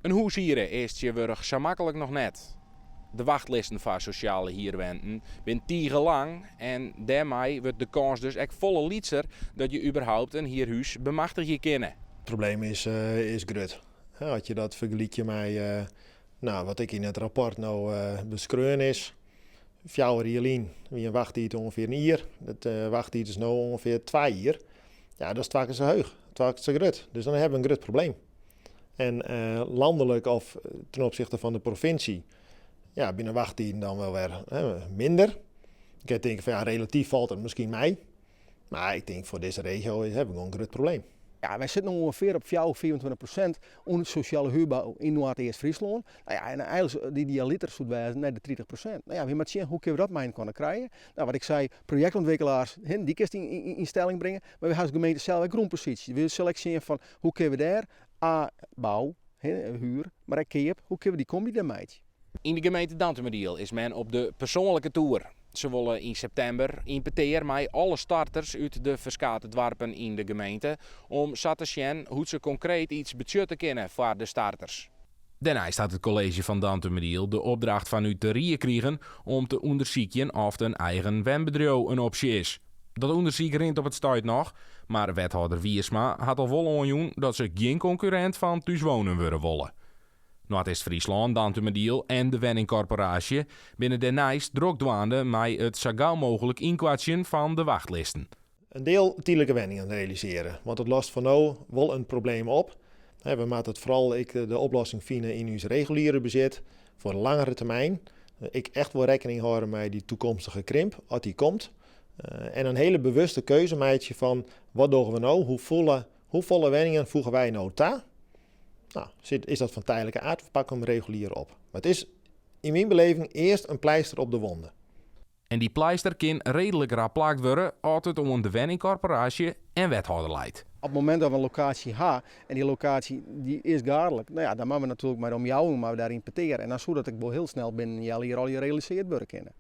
Een huishieren is tegenwoordig zo makkelijk nog net. De wachtlisten van sociale huurwenten zijn lang en daarmee wordt de kans dus echt volle lietser dat je überhaupt een huurhuis bemachtigen kan. Het probleem is grut. Als je dat vergelijkt met wat ik in het rapport beschreven is. 4 jaar wie een wachttijd ongeveer een jaar. De wachttijd is nu ongeveer 2 jaar. Ja, dat is 2 keer zo hoog, 2 keer zo grut. Dus dan hebben we een grut probleem. En landelijk of ten opzichte van de provincie, ja, binnen wachttijden dan wel weer minder. Ik kan denken van ja, relatief valt het misschien mee. Maar ik denk voor deze regio hebben we gewoon een grut probleem. Ja, wij zitten ongeveer op 24% onder sociale huurbouw in Noord-Eerst-Friesland. Nou ja, en eigenlijk die dialiter zou wijzen naar de 30%. Nou ja, we moeten zien hoe kunnen we dat mee kunnen krijgen. Nou, wat ik zei, projectontwikkelaars, die kist in stelling brengen. Maar we hebben als gemeente zelf een grondpositie. We willen selecteren van hoe kunnen we daar, bouw, huur, maar ook keep, hoe kunnen we die combi daarmee? In de gemeente Dantemediel is men op de persoonlijke tour. Ze willen in september importeren met alle starters uit de verschillende dorpen in de gemeente om te zien hoe ze concreet iets budgetten kunnen voor de starters. Daarna staat het college van Dantemediel de opdracht van u te rieën krijgen om te onderzoeken of een eigen wenbedrijf een optie is. Dat onderzoek rint op het stuit nog, maar wethouder Wiersma had al vol onjoen dat ze geen concurrent van thuiswonen willen wollen. Noord-Est-Friesland, Dantemediel en de Wenningcorporatie binnen daarnaast drukdwaande met het zo gauw mogelijk inkwartjen van de wachtlisten. Een deel tijdelijke wenningen realiseren, want het lost van nu wel een probleem op. We moeten het vooral de oplossing vinden in ons reguliere bezit voor een langere termijn. Ik echt wel rekening houden met die toekomstige krimp, als die komt. En een hele bewuste keuze maken van wat doen we nou, hoe volle wenningen voegen wij nou toe? Nou, is dat van tijdelijke aard, we pakken hem regulier op. Maar het is in mijn beleving eerst een pleister op de wonden. En die pleister kan redelijk raplakt worden als het om de wenningcorporatie en wethouder leidt. Op het moment dat we een locatie hebben en die locatie die is gaardelijk, nou ja, dan moeten we natuurlijk maar om jou maar daar importeren. En dan zou dat ik wel heel snel binnen een jaar hier al gerealiseerd worden kunnen.